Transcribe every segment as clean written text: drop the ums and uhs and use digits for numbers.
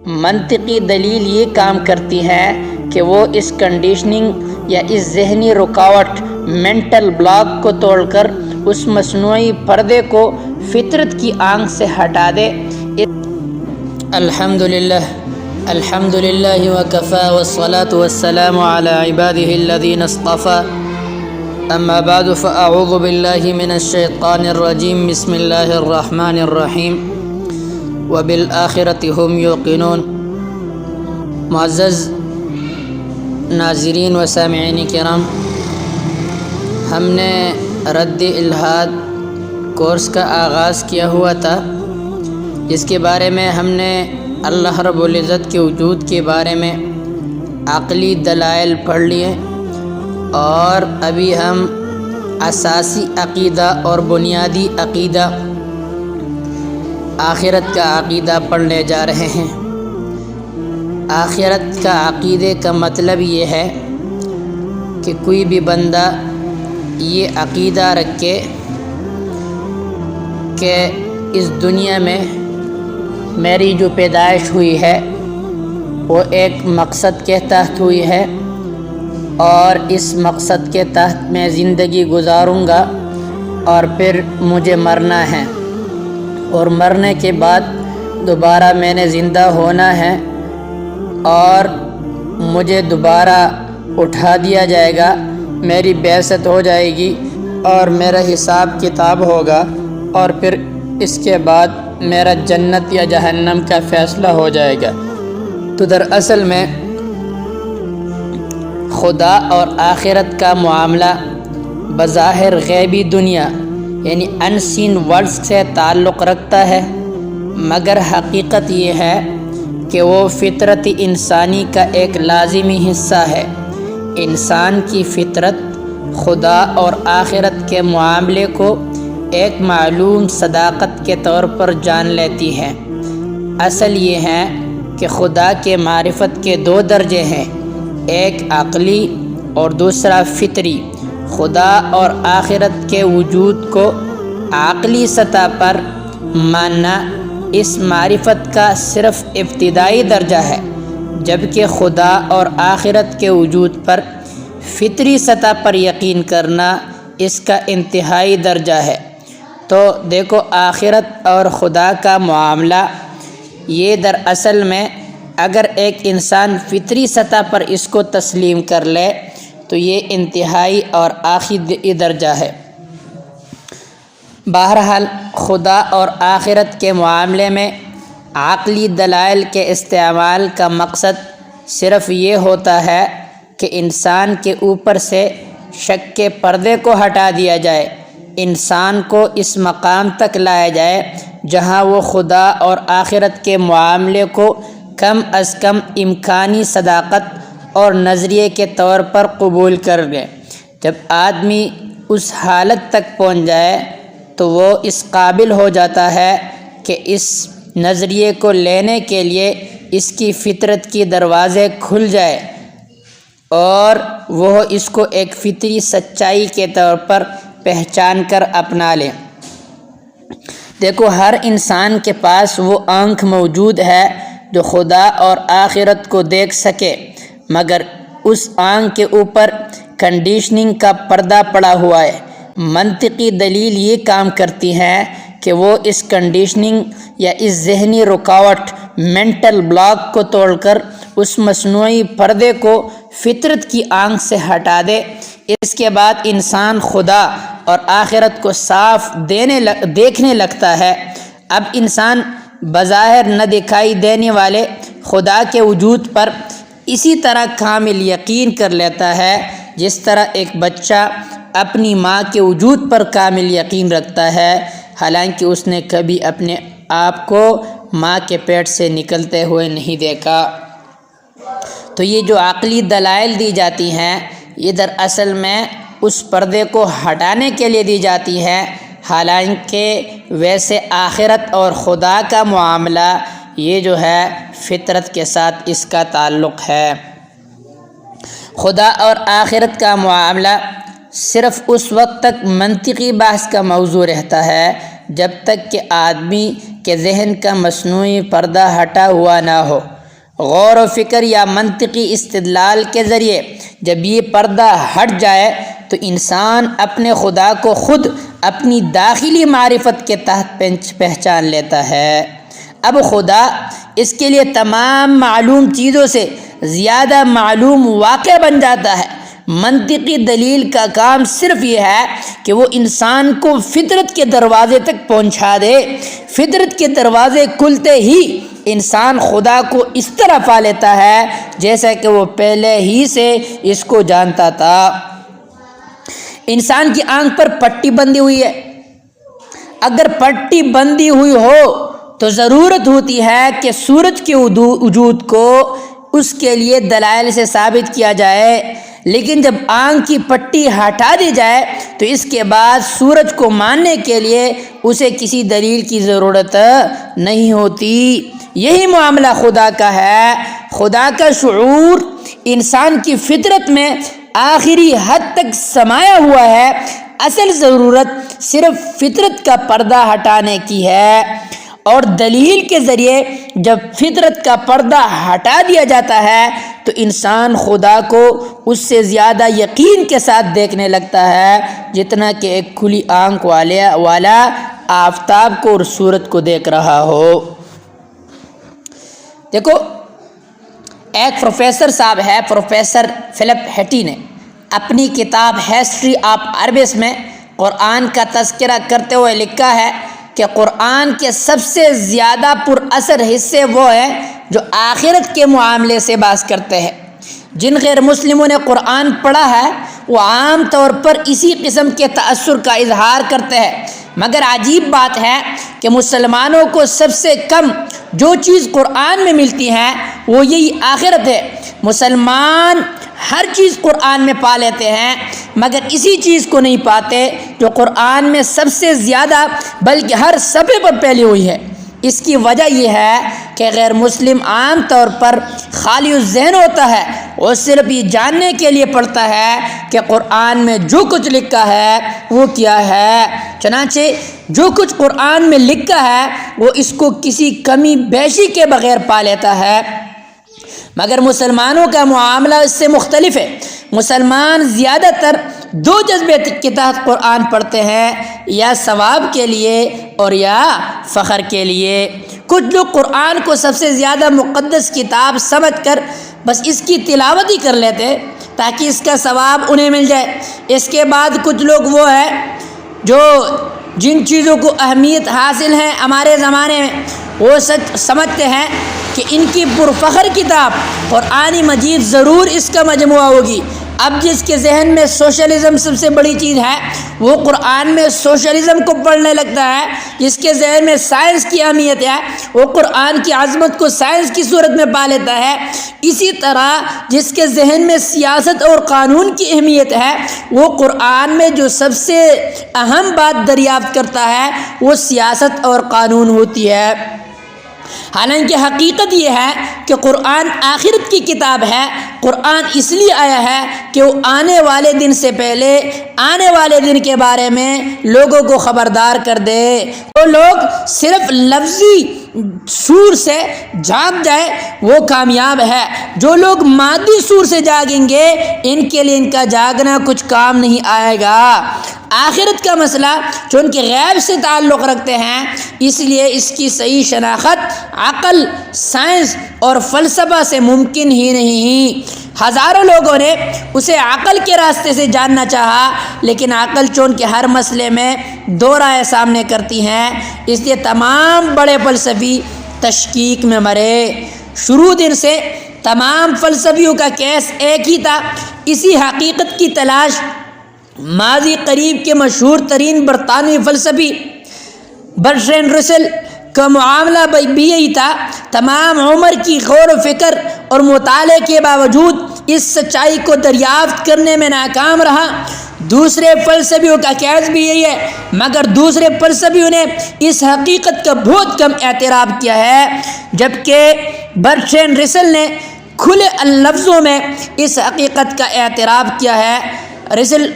منطقی دلیل یہ کام کرتی ہے کہ وہ اس کنڈیشننگ یا اس ذہنی رکاوٹ مینٹل بلاک کو توڑ کر اس مصنوعی پردے کو فطرت کی آنکھ سے ہٹا دے۔ الحمدللہ وکفی والصلاة والسلام علی عباده الذین اصطفی، اما بعد فاعوذ باللہ من الشیطان الرجیم، بسم اللہ الرحمن الرحیم، وبالآخرۃ هم یوقنون۔ معزز ناظرین و سامعین کرام، ہم نے رد الحاد کورس کا آغاز کیا ہوا تھا، جس کے بارے میں ہم نے اللہ رب العزت کے وجود کے بارے میں عقلی دلائل پڑھ لیے، اور ابھی ہم اساسی عقیدہ اور بنیادی عقیدہ آخرت کا عقیدہ پڑھنے جا رہے ہیں۔ آخرت کا عقیدے کا مطلب یہ ہے کہ کوئی بھی بندہ یہ عقیدہ رکھے کہ اس دنیا میں میری جو پیدائش ہوئی ہے وہ ایک مقصد کے تحت ہوئی ہے، اور اس مقصد کے تحت میں زندگی گزاروں گا، اور پھر مجھے مرنا ہے، اور مرنے کے بعد دوبارہ میں نے زندہ ہونا ہے، اور مجھے دوبارہ اٹھا دیا جائے گا، میری بعثت ہو جائے گی، اور میرا حساب کتاب ہوگا، اور پھر اس کے بعد میرا جنت یا جہنم کا فیصلہ ہو جائے گا۔ تو دراصل میں خدا اور آخرت کا معاملہ بظاہر غیبی دنیا یعنی ان سین ورلڈ سے تعلق رکھتا ہے، مگر حقیقت یہ ہے کہ وہ فطرت انسانی کا ایک لازمی حصہ ہے۔ انسان کی فطرت خدا اور آخرت کے معاملے کو ایک معلوم صداقت کے طور پر جان لیتی ہے۔ اصل یہ ہے کہ خدا کے معرفت کے دو درجے ہیں، ایک عقلی اور دوسرا فطری۔ خدا اور آخرت کے وجود کو عقلی سطح پر ماننا اس معرفت کا صرف ابتدائی درجہ ہے، جبکہ خدا اور آخرت کے وجود پر فطری سطح پر یقین کرنا اس کا انتہائی درجہ ہے۔ تو دیکھو، آخرت اور خدا کا معاملہ یہ دراصل میں اگر ایک انسان فطری سطح پر اس کو تسلیم کر لے تو یہ انتہائی اور آخری درجہ ہے۔ بہرحال خدا اور آخرت کے معاملے میں عقلی دلائل کے استعمال کا مقصد صرف یہ ہوتا ہے کہ انسان کے اوپر سے شک کے پردے کو ہٹا دیا جائے، انسان کو اس مقام تک لایا جائے جہاں وہ خدا اور آخرت کے معاملے کو کم از کم امکانی صداقت اور نظریے کے طور پر قبول کر لے۔ جب آدمی اس حالت تک پہنچ جائے تو وہ اس قابل ہو جاتا ہے کہ اس نظریے کو لینے کے لیے اس کی فطرت کی دروازے کھل جائے، اور وہ اس کو ایک فطری سچائی کے طور پر پہچان کر اپنا لے۔ دیکھو، ہر انسان کے پاس وہ آنکھ موجود ہے جو خدا اور آخرت کو دیکھ سکے، مگر اس آنکھ کے اوپر کنڈیشننگ کا پردہ پڑا ہوا ہے۔ منطقی دلیل یہ کام کرتی ہے کہ وہ اس کنڈیشننگ یا اس ذہنی رکاوٹ مینٹل بلاک کو توڑ کر اس مصنوعی پردے کو فطرت کی آنکھ سے ہٹا دے۔ اس کے بعد انسان خدا اور آخرت کو صاف دیکھنے لگتا ہے۔ اب انسان بظاہر نہ دکھائی دینے والے خدا کے وجود پر اسی طرح کامل یقین کر لیتا ہے جس طرح ایک بچہ اپنی ماں کے وجود پر کامل یقین رکھتا ہے، حالانکہ اس نے کبھی اپنے آپ کو ماں کے پیٹ سے نکلتے ہوئے نہیں دیکھا۔ تو یہ جو عقلی دلائل دی جاتی ہیں یہ دراصل میں اس پردے کو ہٹانے کے لیے دی جاتی ہے، حالانکہ ویسے آخرت اور خدا کا معاملہ یہ جو ہے فطرت کے ساتھ اس کا تعلق ہے۔ خدا اور آخرت کا معاملہ صرف اس وقت تک منطقی بحث کا موضوع رہتا ہے جب تک کہ آدمی کے ذہن کا مصنوعی پردہ ہٹا ہوا نہ ہو۔ غور و فکر یا منطقی استدلال کے ذریعے جب یہ پردہ ہٹ جائے تو انسان اپنے خدا کو خود اپنی داخلی معرفت کے تحت پہچان لیتا ہے۔ اب خدا اس کے لیے تمام معلوم چیزوں سے زیادہ معلوم واقع بن جاتا ہے۔ منطقی دلیل کا کام صرف یہ ہے کہ وہ انسان کو فطرت کے دروازے تک پہنچا دے۔ فطرت کے دروازے کھلتے ہی انسان خدا کو اس طرح پا لیتا ہے جیسا کہ وہ پہلے ہی سے اس کو جانتا تھا۔ انسان کی آنکھ پر پٹی بندھی ہوئی ہے۔ اگر پٹی بندھی ہوئی ہو تو ضرورت ہوتی ہے کہ سورج کے وجود کو اس کے لیے دلائل سے ثابت کیا جائے، لیکن جب آنکھ کی پٹی ہٹا دی جائے تو اس کے بعد سورج کو ماننے کے لیے اسے کسی دلیل کی ضرورت نہیں ہوتی۔ یہی معاملہ خدا کا ہے۔ خدا کا شعور انسان کی فطرت میں آخری حد تک سمایا ہوا ہے۔ اصل ضرورت صرف فطرت کا پردہ ہٹانے کی ہے، اور دلیل کے ذریعے جب فطرت کا پردہ ہٹا دیا جاتا ہے تو انسان خدا کو اس سے زیادہ یقین کے ساتھ دیکھنے لگتا ہے جتنا کہ ایک کھلی آنکھ والا آفتاب کو اور سورج کو دیکھ رہا ہو۔ دیکھو، ایک پروفیسر صاحب ہے، پروفیسر فلپ ہیٹی نے اپنی کتاب ہسٹری آف عربس میں قرآن کا تذکرہ کرتے ہوئے لکھا ہے کہ قرآن کے سب سے زیادہ پر اثر حصے وہ ہیں جو آخرت کے معاملے سے بحث کرتے ہیں۔ جن غیر مسلموں نے قرآن پڑھا ہے وہ عام طور پر اسی قسم کے تأثر کا اظہار کرتے ہیں، مگر عجیب بات ہے کہ مسلمانوں کو سب سے کم جو چیز قرآن میں ملتی ہے وہ یہی آخرت ہے۔ مسلمان ہر چیز قرآن میں پا لیتے ہیں مگر اسی چیز کو نہیں پاتے جو قرآن میں سب سے زیادہ بلکہ ہر صفحے پر پھیلی ہوئی ہے۔ اس کی وجہ یہ ہے کہ غیر مسلم عام طور پر خالی الذہن ہوتا ہے، وہ صرف یہ جاننے کے لیے پڑھتا ہے کہ قرآن میں جو کچھ لکھا ہے وہ کیا ہے۔ چنانچہ جو کچھ قرآن میں لکھا ہے وہ اس کو کسی کمی بیشی کے بغیر پا لیتا ہے، مگر مسلمانوں کا معاملہ اس سے مختلف ہے۔ مسلمان زیادہ تر دو جذبے کے تحت قرآن پڑھتے ہیں، یا ثواب کے لیے اور یا فخر کے لیے۔ کچھ لوگ قرآن کو سب سے زیادہ مقدس کتاب سمجھ کر بس اس کی تلاوت ہی کر لیتے تاکہ اس کا ثواب انہیں مل جائے۔ اس کے بعد کچھ لوگ وہ ہیں جو جن چیزوں کو اہمیت حاصل ہے ہمارے زمانے میں، وہ سمجھتے ہیں کہ ان کی پرفخر کتاب قرآن مجید ضرور اس کا مجموعہ ہوگی۔ اب جس کے ذہن میں سوشلزم سب سے بڑی چیز ہے وہ قرآن میں سوشلزم کو پڑھنے لگتا ہے، جس کے ذہن میں سائنس کی اہمیت ہے وہ قرآن کی عظمت کو سائنس کی صورت میں پا لیتا ہے۔ اسی طرح جس کے ذہن میں سیاست اور قانون کی اہمیت ہے وہ قرآن میں جو سب سے اہم بات دریافت کرتا ہے وہ سیاست اور قانون ہوتی ہے۔ حالانکہ حقیقت یہ ہے کہ قرآن آخرت کی کتاب ہے۔ قرآن اس لیے آیا ہے کہ وہ آنے والے دن سے پہلے آنے والے دن کے بارے میں لوگوں کو خبردار کر دے۔ وہ لوگ صرف لفظی سور سے جاگ جائے وہ کامیاب ہے، جو لوگ مادی سور سے جاگیں گے ان کے لیے ان کا جاگنا کچھ کام نہیں آئے گا۔ آخرت کا مسئلہ جو ان کے غیب سے تعلق رکھتے ہیں، اس لیے اس کی صحیح شناخت عقل، سائنس اور فلسفہ سے ممکن ہی نہیں۔ ہزاروں لوگوں نے اسے عقل کے راستے سے جاننا چاہا، لیکن عقل چون کے ہر مسئلے میں دو رائے سامنے کرتی ہیں، اس لیے تمام بڑے فلسفی تشکیک میں مرے۔ شروع دن سے تمام فلسفیوں کا کیس ایک ہی تھا، اسی حقیقت کی تلاش۔ ماضی قریب کے مشہور ترین برطانوی فلسفی برٹرینڈ رسل کا معاملہ بھی یہی تھا۔ تمام عمر کی غور و فکر اور مطالعے کے باوجود اس سچائی کو دریافت کرنے میں ناکام رہا۔ دوسرے فلسفیوں کا کیس بھی یہی ہے، مگر دوسرے فلسفیوں نے اس حقیقت کا بہت کم اعتراف کیا ہے، جبکہ برٹرینڈ رسل نے کھلے لفظوں میں اس حقیقت کا اعتراف کیا ہے۔ رسل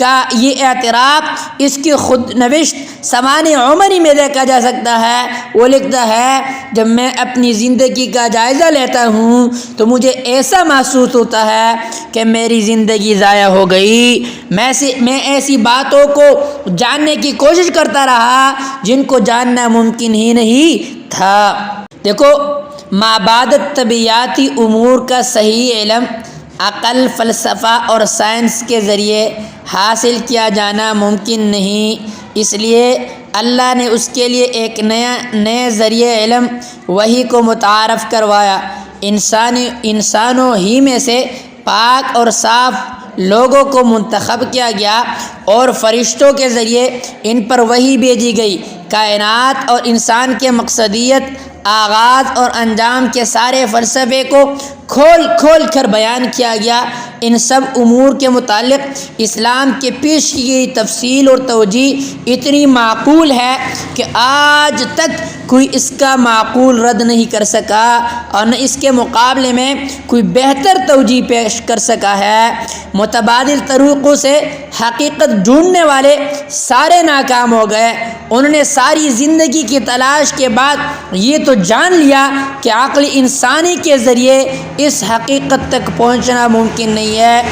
کا یہ اعتراف اس کی خود نوشت سوانح عمری میں دیکھا جا سکتا ہے۔ وہ لکھتا ہے جب میں اپنی زندگی کا جائزہ لیتا ہوں تو مجھے ایسا محسوس ہوتا ہے کہ میری زندگی ضائع ہو گئی۔ میں ایسی باتوں کو جاننے کی کوشش کرتا رہا جن کو جاننا ممکن ہی نہیں تھا۔ دیکھو، مابعد طبیعیاتی امور کا صحیح علم عقل، فلسفہ اور سائنس کے ذریعے حاصل کیا جانا ممکن نہیں، اس لیے اللہ نے اس کے لیے ایک نئے ذریعہ علم وحی کو متعارف کروایا۔ انسانوں ہی میں سے پاک اور صاف لوگوں کو منتخب کیا گیا اور فرشتوں کے ذریعے ان پر وحی بھیجی گئی۔ کائنات اور انسان کے مقصدیت، آغاز اور انجام کے سارے فلسفے کو کھول کھول کر بیان کیا گیا۔ ان سب امور کے متعلق اسلام کے پیش کی گئی تفصیل اور توجیہ اتنی معقول ہے کہ آج تک کوئی اس کا معقول رد نہیں کر سکا اور نہ اس کے مقابلے میں کوئی بہتر توجیہ پیش کر سکا ہے۔ متبادل طریقوں سے حقیقت ڈھونڈنے والے سارے ناکام ہو گئے۔ انہوں نے ساری زندگی کی تلاش کے بعد یہ تو جان لیا کہ عقل انسانی کے ذریعے اس حقیقت تک پہنچنا ممکن نہیں ہے۔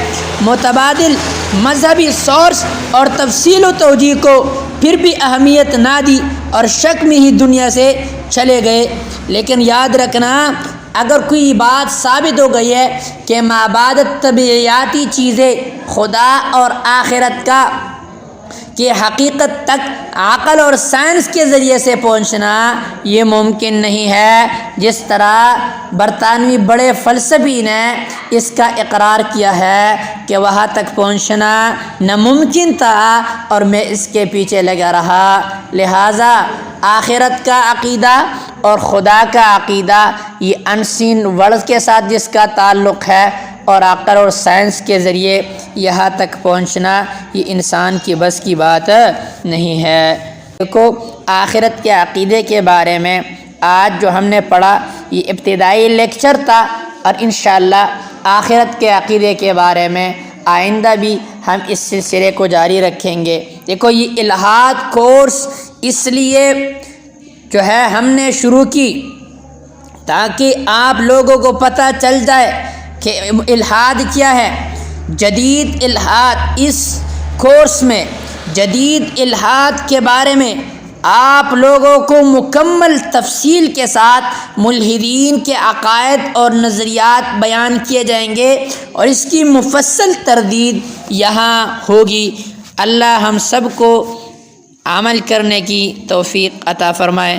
متبادل مذہبی سورس اور تفصیل و توجیہ کو پھر بھی اہمیت نہ دی اور شک میں ہی دنیا سے چلے گئے۔ لیکن یاد رکھنا، اگر کوئی بات ثابت ہو گئی ہے کہ مابعد طبیعیاتی چیزیں خدا اور آخرت کی حقیقت تک عقل اور سائنس کے ذریعے سے پہنچنا یہ ممکن نہیں ہے، جس طرح برطانوی بڑے فلسفی نے اس کا اقرار کیا ہے کہ وہاں تک پہنچنا ناممکن تھا اور میں اس کے پیچھے لگا رہا۔ لہٰذا آخرت کا عقیدہ اور خدا کا عقیدہ یہ انسین ورلڈ کے ساتھ جس کا تعلق ہے اور عقل اور سائنس کے ذریعے یہاں تک پہنچنا یہ انسان کی بس کی بات نہیں ہے۔ دیکھو، آخرت کے عقیدے کے بارے میں آج جو ہم نے پڑھا یہ ابتدائی لیکچر تھا، اور انشاءاللہ آخرت کے عقیدے کے بارے میں آئندہ بھی ہم اس سلسلے کو جاری رکھیں گے۔ دیکھو، یہ الہاد کورس اس لیے جو ہے ہم نے شروع کی تاکہ آپ لوگوں کو پتہ چل جائے کہ الہاد کیا ہے۔ جدید الہاد، اس کورس میں جدید الہاد کے بارے میں آپ لوگوں کو مکمل تفصیل کے ساتھ ملحدین کے عقائد اور نظریات بیان کیے جائیں گے اور اس کی مفصل تردید یہاں ہوگی۔ اللہ ہم سب کو عمل کرنے کی توفیق عطا فرمائے۔